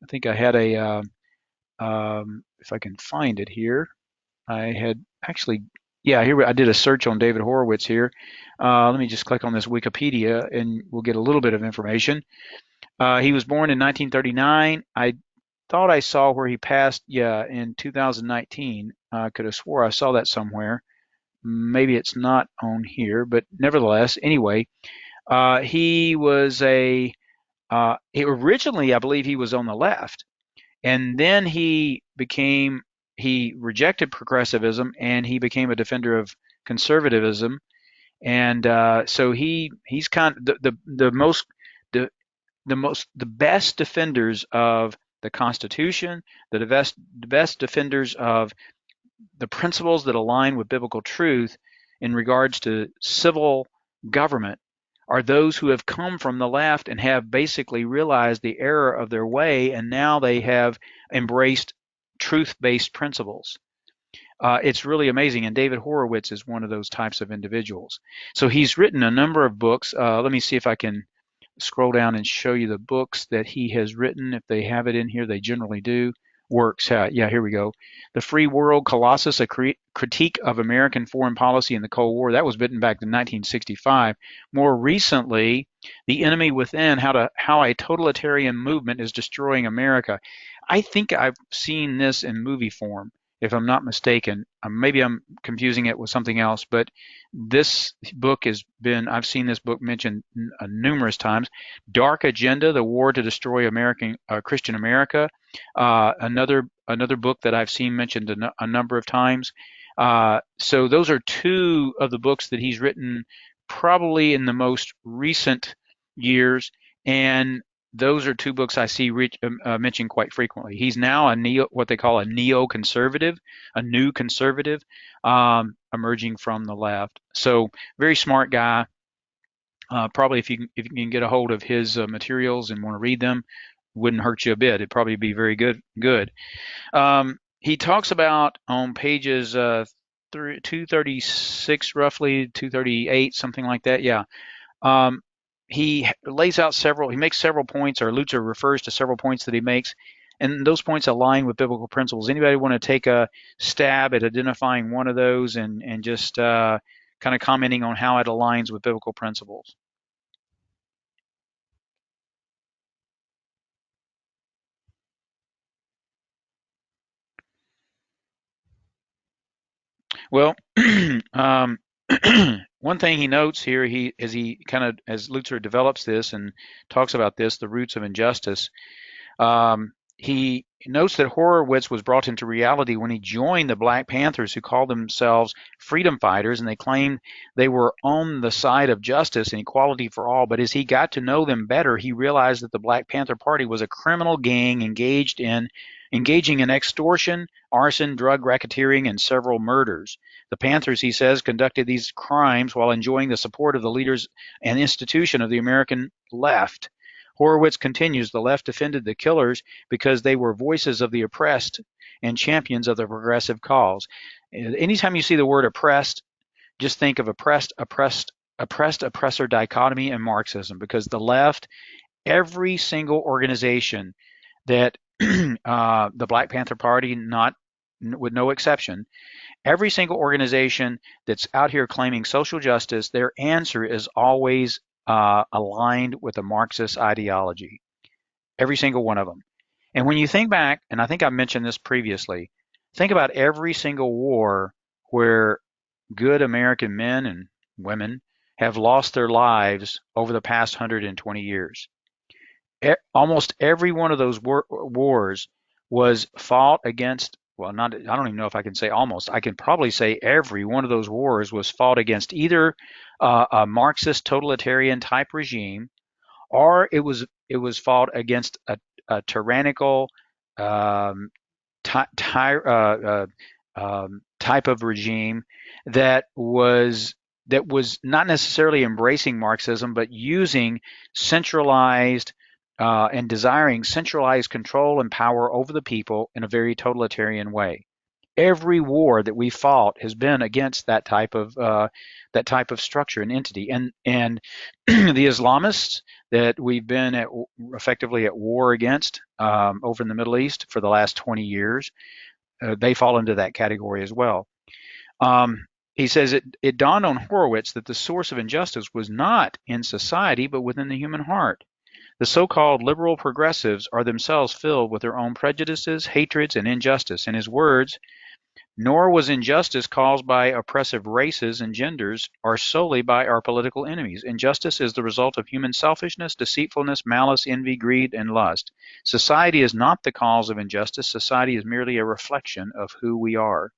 I think I had a, if I can find it here, I had actually, yeah, here I did a search on David Horowitz here. Let me just click on this Wikipedia and we'll get a little bit of information. He was born in 1939. I thought I saw where he passed, yeah, in 2019. I could have swore I saw that somewhere. Maybe it's not on here, but nevertheless, anyway, he was originally, I believe he was on the left, and then he rejected progressivism and he became a defender of conservatism, and so he's kind of the best defenders of the Constitution, the best defenders of the principles that align with biblical truth in regards to civil government are those who have come from the left and have basically realized the error of their way, and now they have embraced truth-based principles. It's really amazing, and David Horowitz is one of those types of individuals. So he's written a number of books. Let me see if I can scroll down and show you the books that he has written. If they have it in here, they generally do. Works. Yeah, here we go. The Free World Colossus, a critique of American foreign policy in the Cold War. That was written back in 1965. More recently, The Enemy Within, how a totalitarian movement is destroying America. I think I've seen this in movie form, if I'm not mistaken. Maybe I'm confusing it with something else, but this book I've seen this book mentioned numerous times. Dark Agenda, The War to Destroy Christian America. Another book that I've seen mentioned a number of times. So those are two of the books that he's written probably in the most recent years, and those are two books I see mentioned quite frequently. He's now what they call a neoconservative, a new conservative, emerging from the left. So very smart guy. Probably if you can get a hold of his materials and want to read them, wouldn't hurt you a bit. It'd probably be very good. He talks about on pages 236, roughly 238, something like that. Yeah. He makes several points, or Lutzer refers to several points that he makes, and those points align with biblical principles. Anybody want to take a stab at identifying one of those and just kind of commenting on how it aligns with biblical principles? Well, one thing he notes here, as Lutzer develops this and talks about this, the roots of injustice, he notes that Horowitz was brought into reality when he joined the Black Panthers, who called themselves freedom fighters, and they claimed they were on the side of justice and equality for all. But as he got to know them better, he realized that the Black Panther Party was a criminal gang engaging in extortion, arson, drug racketeering, and several murders. The Panthers, he says, conducted these crimes while enjoying the support of the leaders and institution of the American left. Horowitz continues, the left defended the killers because they were voices of the oppressed and champions of the progressive cause. Anytime you see the word oppressed, just think of oppressor dichotomy and Marxism, because the left, every single organization that the Black Panther Party, not with no exception, every single organization that's out here claiming social justice, their answer is always aligned with a Marxist ideology. Every single one of them. And when you think back, and I think I mentioned this previously, think about every single war where good American men and women have lost their lives over the past 120 years. Almost every one of those wars was fought against, well, not, I don't even know if I can say almost, I can probably say every one of those wars was fought against either a Marxist totalitarian type regime, or it was fought against a tyrannical type of regime that was not necessarily embracing Marxism, but using centralized and desiring centralized control and power over the people in a very totalitarian way. Every war that we fought has been against that type of structure and entity, and the Islamists that we've been effectively at war against over in the Middle East for the last 20 years, they fall into that category as well. He says it dawned on Horowitz that the source of injustice was not in society, but within the human heart. The so-called liberal progressives are themselves filled with their own prejudices, hatreds, and injustice. In his words, nor was injustice caused by oppressive races and genders, or solely by our political enemies. Injustice is the result of human selfishness, deceitfulness, malice, envy, greed, and lust. Society is not the cause of injustice. Society is merely a reflection of who we are.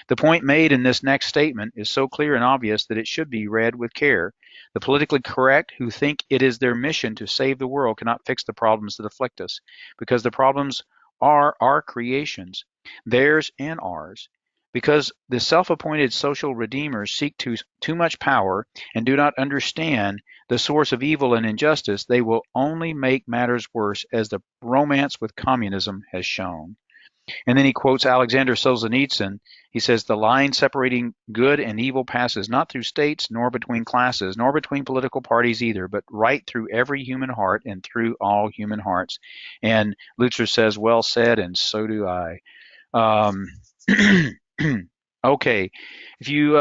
The point made in this next statement is so clear and obvious that it should be read with care. The politically correct who think it is their mission to save the world cannot fix the problems that afflict us, because the problems are our creations, theirs and ours. Because the self-appointed social redeemers seek too much power and do not understand the source of evil and injustice, they will only make matters worse, as the romance with communism has shown. And then he quotes Alexander Solzhenitsyn. He says, the line separating good and evil passes not through states, nor between classes, nor between political parties either, but right through every human heart and through all human hearts. And Lutzer says, well said, and so do I. Okay, if you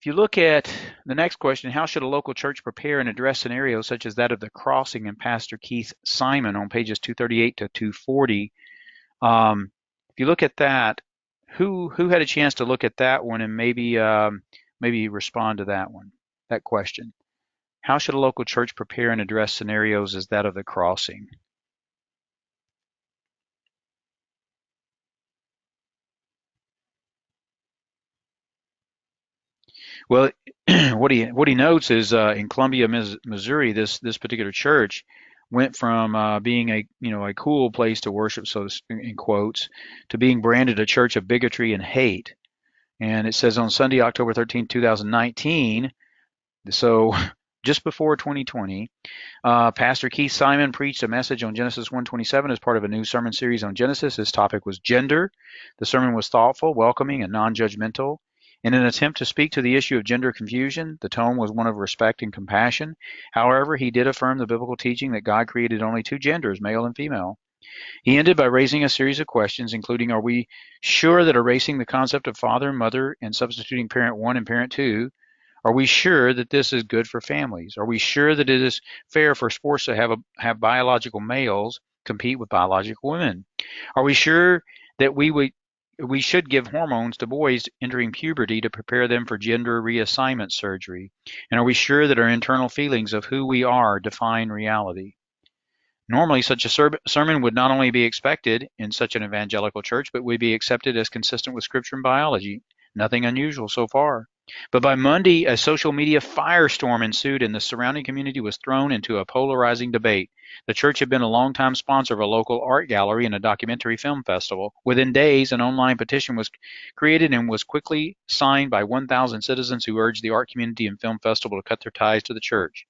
look at the next question, how should a local church prepare and address scenarios such as that of the crossing and Pastor Keith Simon on pages 238 to 240? If you look at that, who had a chance to look at that one and maybe respond to that question? How should a local church prepare and address scenarios as that of the crossing? Well, what he notes is in Columbia, Missouri, this particular church went from being a cool place to worship, so in quotes, to being branded a church of bigotry and hate. And it says on Sunday, October 13, 2019, so just before 2020, Pastor Keith Simon preached a message on Genesis 1:27 as part of a new sermon series on Genesis. His topic was gender. The sermon was thoughtful, welcoming, and non-judgmental. In an attempt to speak to the issue of gender confusion, the tone was one of respect and compassion. However, he did affirm the biblical teaching that God created only two genders, male and female. He ended by raising a series of questions, including, are we sure that erasing the concept of father and mother and substituting parent one and parent two, are we sure that this is good for families? Are we sure that it is fair for sports to have biological males compete with biological women? Are we sure that we should give hormones to boys entering puberty to prepare them for gender reassignment surgery? And are we sure that our internal feelings of who we are define reality? Normally, such a sermon would not only be expected in such an evangelical church, but would be accepted as consistent with Scripture and biology. Nothing unusual so far. But by Monday, a social media firestorm ensued, and the surrounding community was thrown into a polarizing debate. The church had been a longtime sponsor of a local art gallery and a documentary film festival. Within days, an online petition was created and was quickly signed by 1,000 citizens who urged the art community and film festival to cut their ties to the church.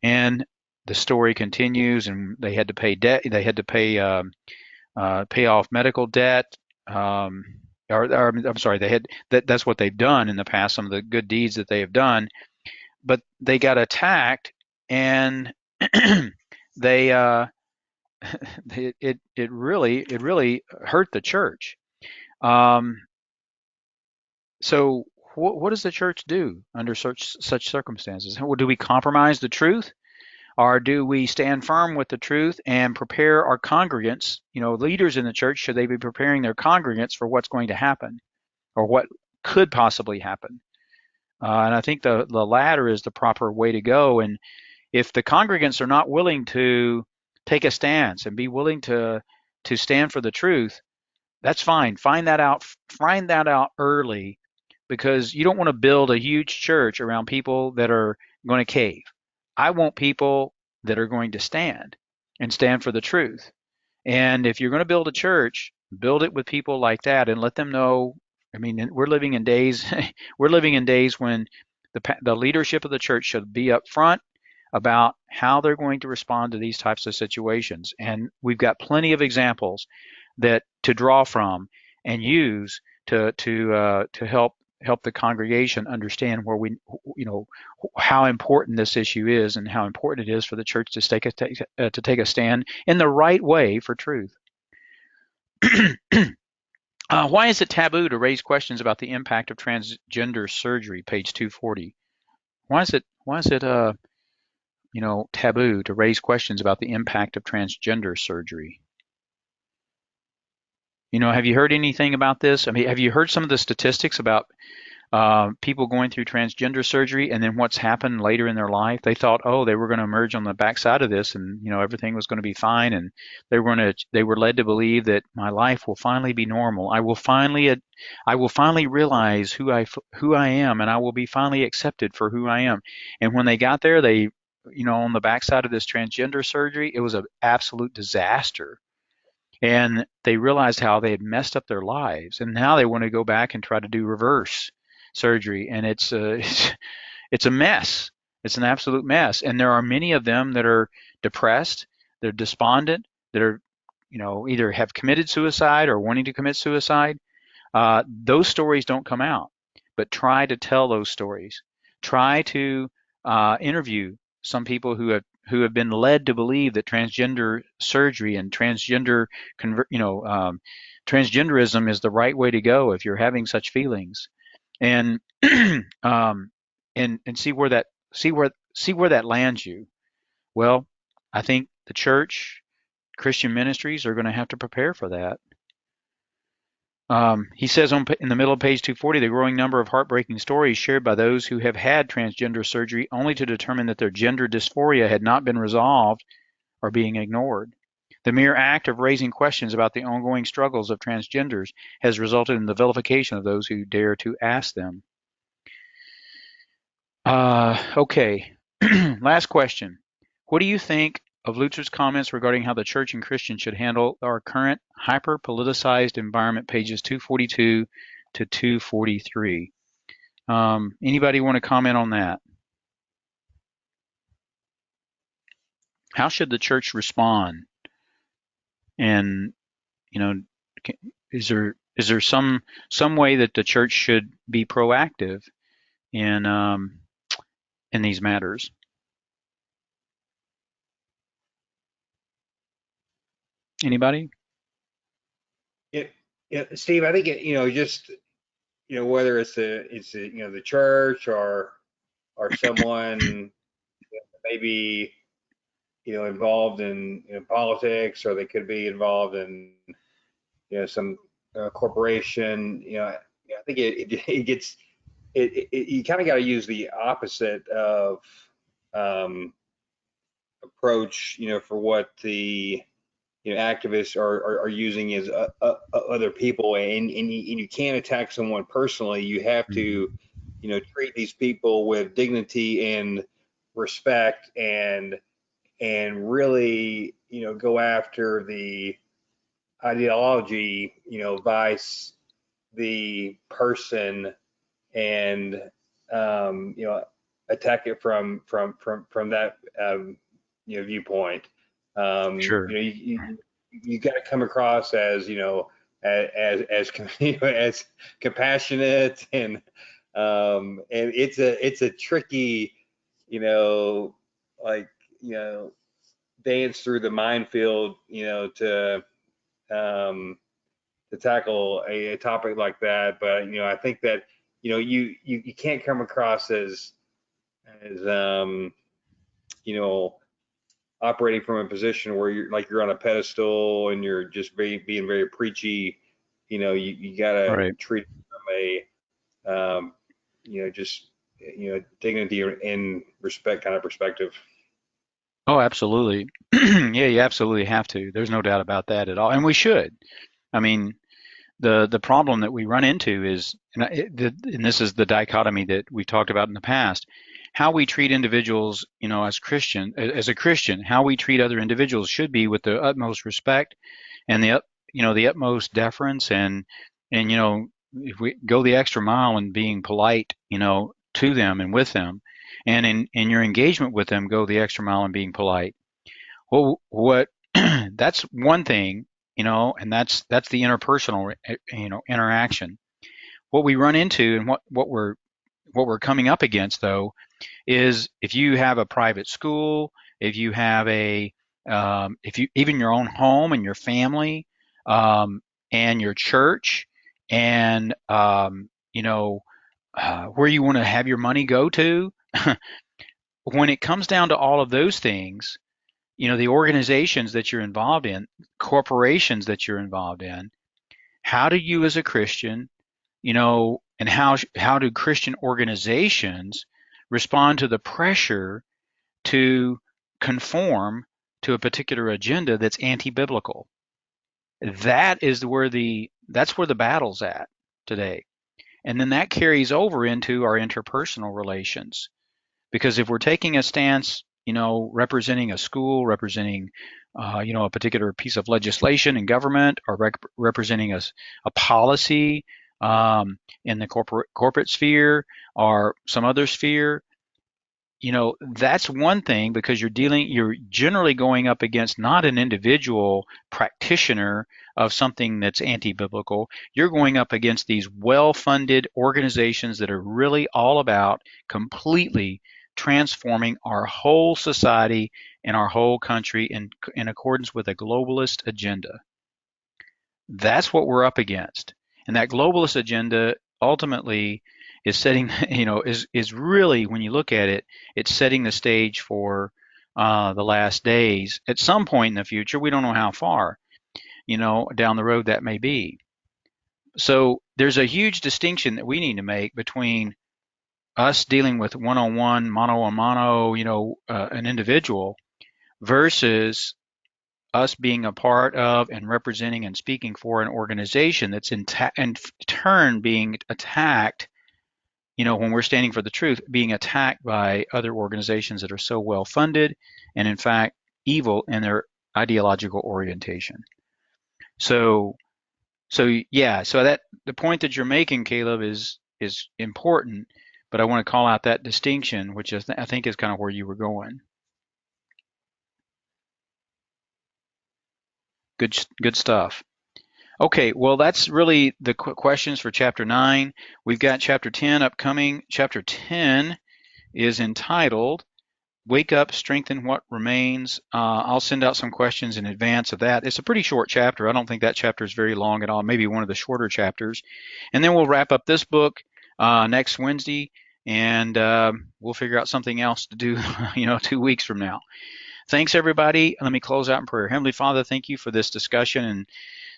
And the story continues, and they had to pay debt. They had to pay off medical debt. Um, or I'm sorry, they had that's what they've done in the past. Some of the good deeds that they have done, but they got attacked, and they it really hurt the church. Um, so what does the church do under such circumstances? Do we compromise the truth? Or do we stand firm with the truth and prepare our congregants, leaders in the church, should they be preparing their congregants for what's going to happen or what could possibly happen? And I think the latter is the proper way to go. And if the congregants are not willing to take a stance and be willing to stand for the truth, that's fine. Find that out early, because you don't want to build a huge church around people that are going to cave. I want people that are going to stand and stand for the truth. And if you're going to build a church, build it with people like that and let them know. I mean, we're living in days when the leadership of the church should be up front about how they're going to respond to these types of situations. And we've got plenty of examples that to draw from and use to help the congregation understand where how important this issue is and how important it is for the church to take a stand in the right way for truth. Why is it taboo to raise questions about the impact of transgender surgery? Page 240. Why is it taboo to raise questions about the impact of transgender surgery? Have you heard anything about this? I mean, have you heard some of the statistics about people going through transgender surgery and then what's happened later in their life? They thought, oh, they were going to emerge on the backside of this, and everything was going to be fine, and they were led to believe that my life will finally be normal. I will finally realize who I am, and I will be finally accepted for who I am. And when they got there, they on the backside of this transgender surgery, it was an absolute disaster. And they realized how they had messed up their lives, and now they want to go back and try to do reverse surgery, and it's a mess. It's an absolute mess, and there are many of them that are depressed, they're despondent, that are either have committed suicide or wanting to commit suicide. Those stories don't come out, but try to tell those stories. Try to interview some people who have been led to believe that transgender surgery and transgenderism is the right way to go if you're having such feelings, and and see where that lands you. Well, I think the church, Christian ministries are going to have to prepare for that. He says in the middle of page 240, the growing number of heartbreaking stories shared by those who have had transgender surgery only to determine that their gender dysphoria had not been resolved are being ignored. The mere act of raising questions about the ongoing struggles of transgenders has resulted in the vilification of those who dare to ask them. Okay, last question. What do you think of Lutzer's comments regarding how the church and Christians should handle our current hyper-politicized environment, pages 242 to 243? Anybody want to comment on that? How should the church respond? And is there some way that the church should be proactive in these matters? Anybody? Yeah, Steve, I think just whether it's the church or someone maybe involved in politics, or they could be involved in some corporation. I think it gets you kind of got to use the opposite of approach, for what the activists are using as other people, and you can't attack someone personally. You have to treat these people with dignity and respect, and really go after the ideology, vice the person, and attack it from that viewpoint. Sure. You got to come across as as compassionate, and it's a tricky like dance through the minefield to tackle a topic like that. But I think that you can't come across as operating from a position where you're on a pedestal and you're just being very preachy. You gotta Right. treat it from just dignity and respect kind of perspective. Oh, absolutely. Yeah, you absolutely have to. There's no doubt about that at all. And we should. I mean, the problem that we run into is, and this is the dichotomy that we've talked about in the past, how we treat individuals, as a Christian, how we treat other individuals should be with the utmost respect and the utmost deference, and if we go the extra mile in being polite, to them and with them, and in your engagement with them, go the extra mile in being polite. Well, what that's one thing, and that's the interpersonal, interaction. What we run into, and what we're coming up against, though, is if you have a private school, if you have if you even your own home and your family, and your church, and where you want to have your money go to, when it comes down to all of those things, the organizations that you're involved in, corporations that you're involved in, how do you as a Christian, and how do Christian organizations respond to the pressure to conform to a particular agenda that's anti-biblical? That's where the battle's at today. And then that carries over into our interpersonal relations. Because if we're taking a stance, representing a school, representing, a particular piece of legislation in government, or representing a policy, in the corporate sphere or some other sphere, that's one thing, because you're generally going up against not an individual practitioner of something that's anti-biblical. You're going up against these well-funded organizations that are really all about completely transforming our whole society and our whole country in accordance with a globalist agenda. That's what we're up against. And that globalist agenda ultimately is setting, is really, when you look at it, it's setting the stage for the last days. At some point in the future, we don't know how far, down the road that may be. So there's a huge distinction that we need to make between us dealing with one-on-one, mano-a-mano, an individual, versus us being a part of and representing and speaking for an organization that's in turn being attacked, when we're standing for the truth, being attacked by other organizations that are so well funded and in fact evil in their ideological orientation. So yeah, so that the point that you're making, Caleb, is important, but I want to call out that distinction, which I think is kind of where you were going. Good stuff. Okay, well, that's really the questions for Chapter 9. We've got Chapter 10 upcoming. Chapter 10 is entitled Wake Up, Strengthen What Remains. I'll send out some questions in advance of that. It's a pretty short chapter. I don't think that chapter is very long at all, maybe one of the shorter chapters. And then we'll wrap up this book next Wednesday, and we'll figure out something else to do 2 weeks from now. Thanks, everybody. Let me close out in prayer. Heavenly Father, thank you for this discussion and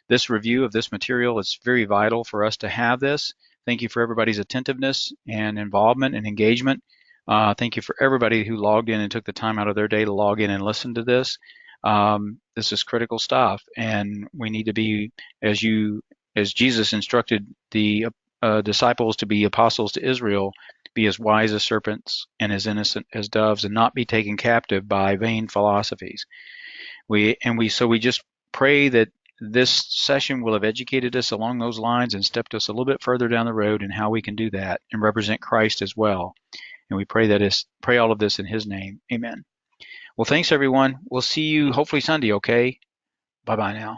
this review of this material. It's very vital for us to have this. Thank you for everybody's attentiveness and involvement and engagement. Thank you for everybody who logged in and took the time out of their day to log in and listen to this. This is critical stuff, and we need to be, as Jesus instructed the disciples to be apostles to Israel, be as wise as serpents and as innocent as doves, and not be taken captive by vain philosophies. We just pray that this session will have educated us along those lines and stepped us a little bit further down the road in how we can do that and represent Christ as well. And we pray all of this in His name. Amen. Well, thanks everyone. We'll see you hopefully Sunday. Okay. Bye bye now.